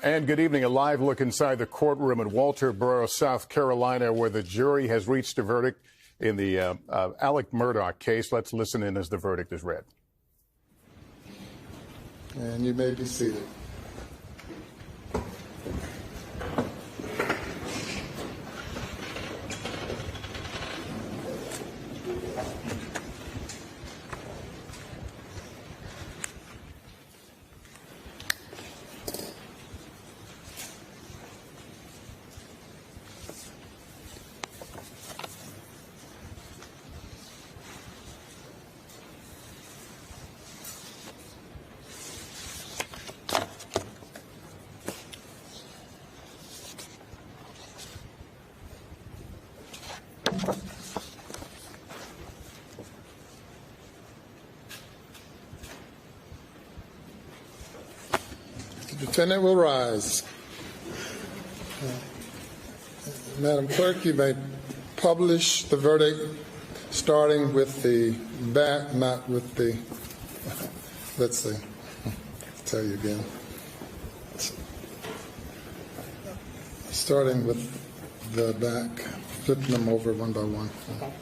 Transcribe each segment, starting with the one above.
And good evening. A live look inside the courtroom in Walterboro, South Carolina, where the jury has reached a verdict in the Alex Murdaugh case. Let's listen in as the verdict is read. And you may be seated. The defendant will rise. Madam Clerk, you may publish the verdict starting with the back, not with the, let's see, I'll tell you again. Starting with the back, flipping them over one by one. Okay.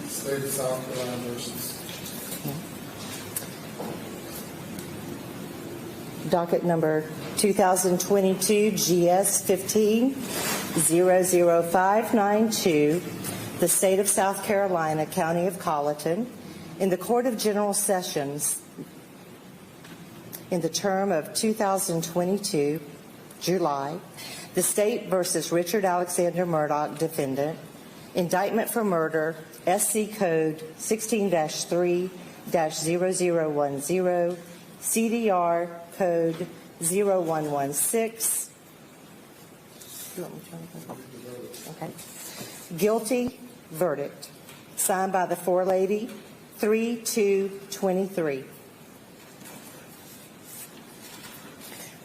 State of South Carolina versus. Docket number 2022 GS 15-00592, the State of South Carolina, County of Colleton, in the Court of General Sessions in the term of 2022, July, the State versus Richard Alexander Murdaugh, defendant, indictment for murder, SC Code 16-3-0010, CDR Code 0116. Okay. Guilty verdict. Signed by the forelady, 3-2-23.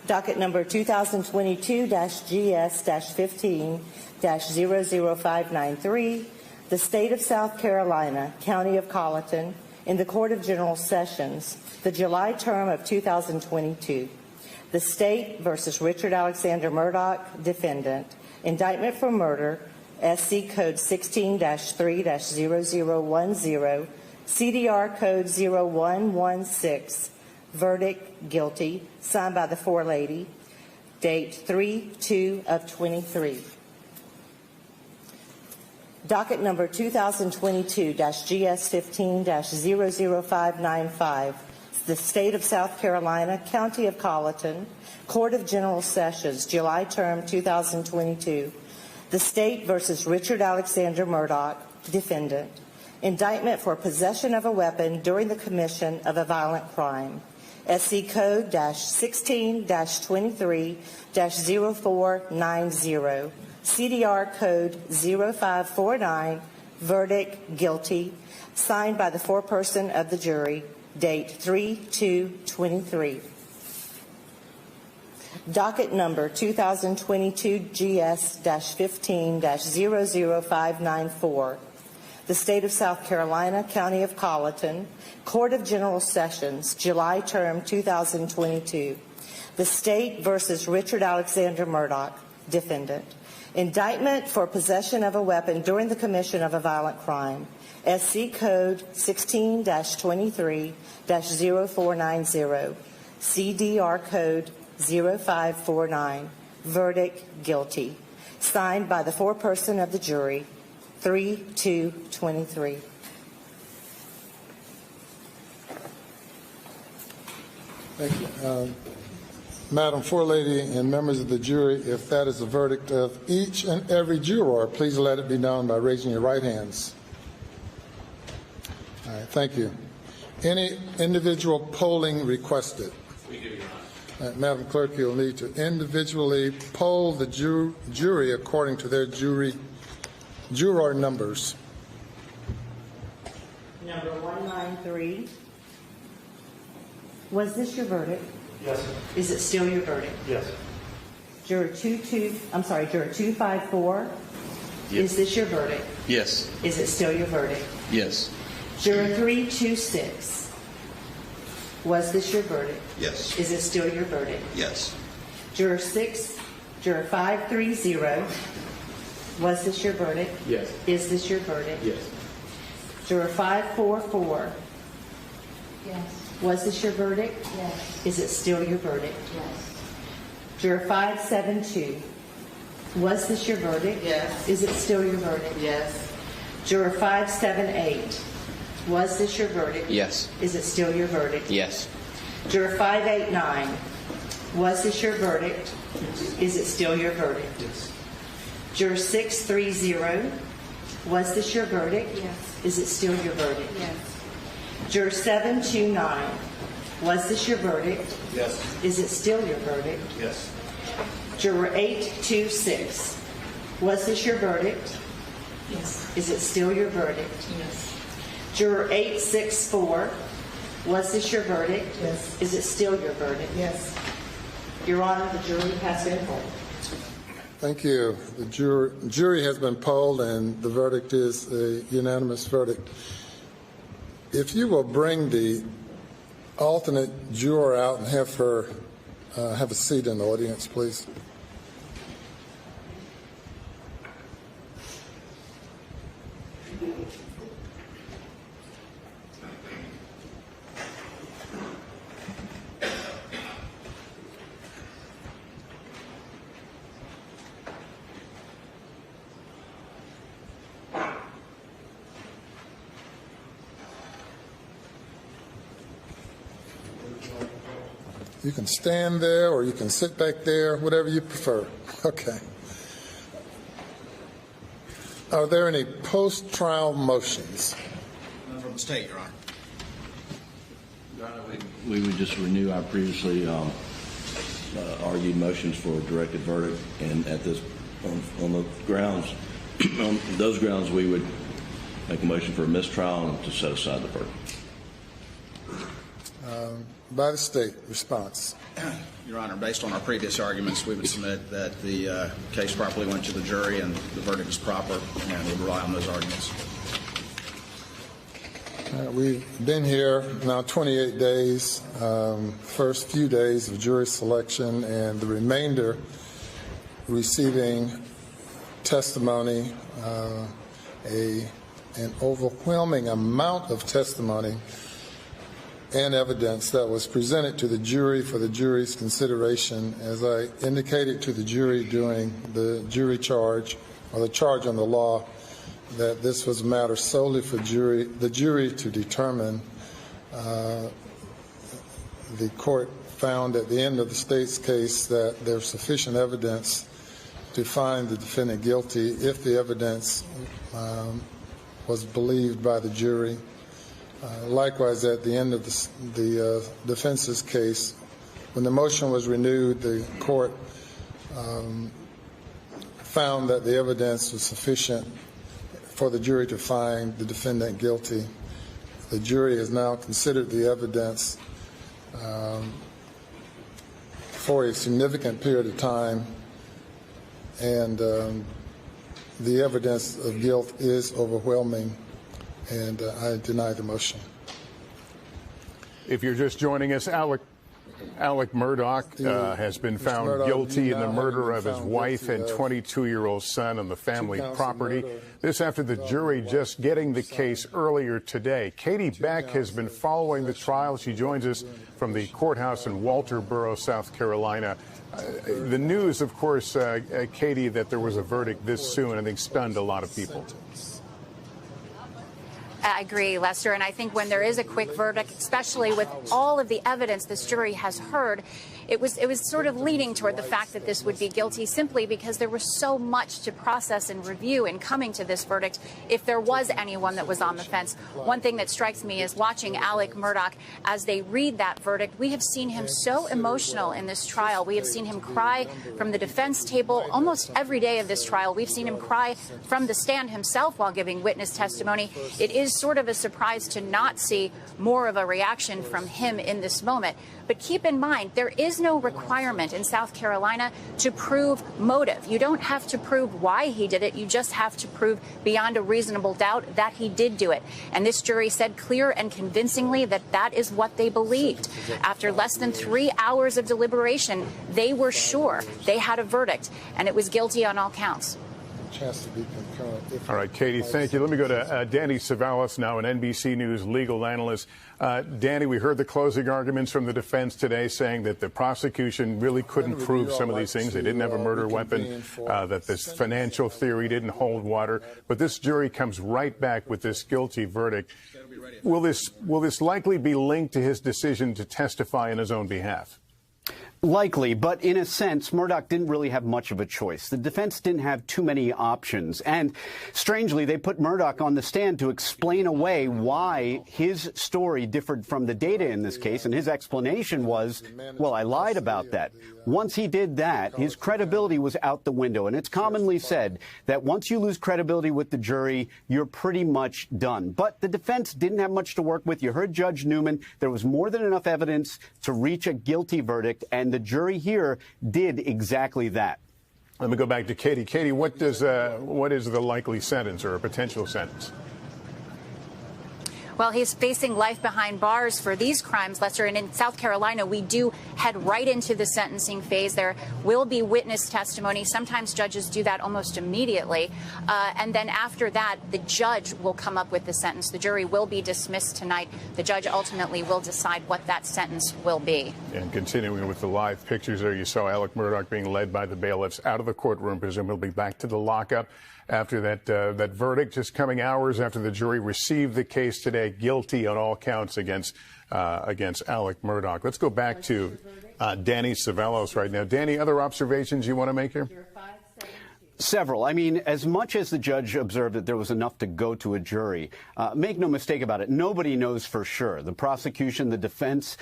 Docket number 2022-GS-15-00593. The State of South Carolina, County of Colleton, in the Court of General Sessions, the July term of 2022. The State versus Richard Alexander Murdaugh, defendant, indictment for murder, SC Code 16-3-0010, CDR Code 0116, verdict guilty, signed by the forelady, date 3-2-23. Docket number 2022-GS-15-00595, the State of South Carolina, County of Colleton, Court of General Sessions, July term 2022. The State versus Richard Alexander Murdaugh, defendant. Indictment for possession of a weapon during the commission of a violent crime. SC Code -16-23-0490. CDR Code 0549, verdict guilty, signed by the foreperson of the jury, date 3-2-23. Docket number 2022 GS-15-00594. The State of South Carolina, County of Colleton, Court of General Sessions, July term 2022. The State versus Richard Alexander Murdaugh, defendant. Indictment for possession of a weapon during the commission of a violent crime. SC Code 16-23-0490. CDR Code 0549. Verdict guilty. Signed by the foreperson of the jury, 3-2-23. Thank you. Madam Forelady and members of the jury, if that is the verdict of each and every juror, please let it be known by raising your right hands. All right, thank you. Any individual polling requested? We do, Your Honor. Madam Clerk, you'll need to individually poll the jury according to their juror numbers. Number 193. Was this your verdict? Yes, sir. Is it still your verdict? Yes. Juror 254, Is this your verdict? Yes. Is it still your verdict? Yes. Juror 326, was this your verdict? Yes. Is it still your verdict? Yes. Juror 530, was this your verdict? Yes. Is this your verdict? Yes. Juror 544, Yes. was this your verdict? Yes. Is it still your verdict? Yes. Juror 572, was this your verdict? Yes. Is it still your verdict? Yes. Juror 578, was this your verdict? Yes. Is it still your verdict? Yes. Juror 589, was this your verdict? Is it still your verdict? Yes. Juror 630, was this your verdict? Yes. Is it still your verdict? Yes. Juror 729, was this your verdict? Yes. Is it still your verdict? Yes. Juror 826, was this your verdict? Yes. Is it still your verdict? Yes. Juror 864, was this your verdict? Yes. Is it still your verdict? Yes. Your Honor, the jury has been polled. Thank you. The jury has been polled, and the verdict is a unanimous verdict. If you will bring the alternate juror out and have her have a seat in the audience, please. You can stand there or you can sit back there, whatever you prefer. Okay. Are there any post-trial motions? None from the state, Your Honor. Your Honor, we would just renew our previously argued motions for a directed verdict, and at this, on the grounds, on those grounds, we would make a motion for a mistrial and to set aside the verdict. By the state, response. Your Honor, based on our previous arguments, we would submit that the case properly went to the jury and the verdict is proper, and we rely on those arguments. We've been here now 28 days, first few days of jury selection, and the remainder receiving testimony, an overwhelming amount of testimony and evidence that was presented to the jury for the jury's consideration. As I indicated to the jury during the jury charge, or the charge on the law, that this was a matter solely for the jury to determine. The court found at the end of the state's case that there's sufficient evidence to find the defendant guilty if the evidence was believed by the jury. Likewise, at the end of the defense's case, when the motion was renewed, the court found that the evidence was sufficient for the jury to find the defendant guilty. The jury has now considered the evidence for a significant period of time, and the evidence of guilt is overwhelming, and I deny the motion. If you're just joining us, Alex Murdaugh has been found Murdaugh, guilty in the now murder of having his been wife found and guilty 22-year-old son on the family counts of property. murder, This after the jury just getting the case earlier today. Katie Beck has been following the trial. She joins us from the courthouse in Walterboro, South Carolina. The news, of course, Katie, that there was a verdict this soon, I think stunned a lot of people. I agree, Lester, and I think when there is a quick verdict, especially with all of the evidence this jury has heard, it was sort of leaning toward the fact that this would be guilty simply because there was so much to process and review in coming to this verdict if there was anyone that was on the fence. One thing that strikes me is watching Alex Murdaugh as they read that verdict. We have seen him so emotional in this trial. We have seen him cry from the defense table almost every day of this trial. We've seen him cry from the stand himself while giving witness testimony. It is sort of a surprise to not see more of a reaction from him in this moment. But keep in mind, there is is no requirement in South Carolina to prove motive. You don't have to prove why he did it. You just have to prove beyond a reasonable doubt that he did do it. And this jury said clear and convincingly that that is what they believed. After less than 3 hours of deliberation, they were sure they had a verdict, and it was guilty on all counts. Chance to be concurrent. All right, Katie, thank you. Let me go to Danny Savalas now, an NBC News legal analyst. Danny, we heard the closing arguments from the defense today saying that the prosecution really couldn't prove some of these things. They didn't have a murder weapon, that this financial theory didn't hold water. But this jury comes right back with this guilty verdict. Will this likely be linked to his decision to testify in his own behalf? Likely, but in a sense, Murdaugh didn't really have much of a choice. The defense didn't have too many options. And strangely, they put Murdaugh on the stand to explain away why his story differed from the data in this case. And his explanation was, well, I lied about that. Once he did that, his credibility was out the window. And it's commonly said that once you lose credibility with the jury, you're pretty much done. But the defense didn't have much to work with. You heard Judge Newman. There was more than enough evidence to reach a guilty verdict. And the jury here did exactly that. Let me go back to Katie. Katie, what is the likely sentence or a potential sentence? Well, he's facing life behind bars for these crimes, Lester. And in South Carolina, we do head right into the sentencing phase. There will be witness testimony. Sometimes judges do that almost immediately. And then after that, the judge will come up with the sentence. The jury will be dismissed tonight. The judge ultimately will decide what that sentence will be. And continuing with the live pictures there, you saw Alex Murdaugh being led by the bailiffs out of the courtroom, presumably back to the lockup after that verdict, just coming hours after the jury received the case today, guilty on all counts against Alex Murdaugh. Let's go back to Danny Savalas right now. Danny, other observations you want to make here? Several. I mean, as much as the judge observed that there was enough to go to a jury, make no mistake about it, nobody knows for sure. The prosecution, the defense,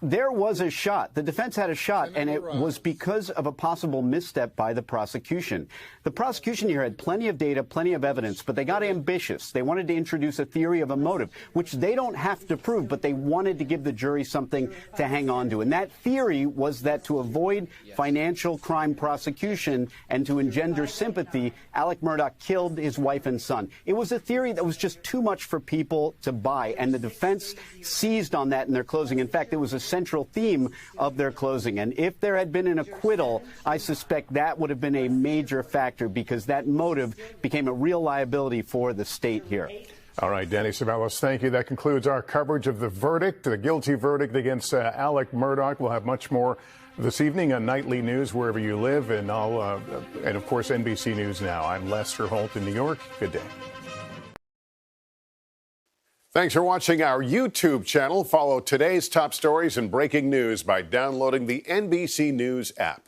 there was a shot. The defense had a shot, and it was because of a possible misstep by the prosecution. The prosecution here had plenty of data, plenty of evidence, but they got ambitious. They wanted to introduce a theory of a motive, which they don't have to prove, but they wanted to give the jury something to hang on to. And that theory was that to avoid financial crime prosecution and to engender sympathy, Alex Murdaugh killed his wife and son. It was a theory that was just too much for people to buy, and the defense seized on that in their closing. In fact, it was a central theme of their closing. And if there had been an acquittal, I suspect that would have been a major factor, because that motive became a real liability for the state here. All right, Danny Savalas, thank you. That concludes our coverage of the verdict, the guilty verdict against Alex Murdaugh. We'll have much more this evening on Nightly News, wherever you live, and of course, NBC News Now. I'm Lester Holt in New York. Good day. Thanks for watching our YouTube channel. Follow today's top stories and breaking news by downloading the NBC News app.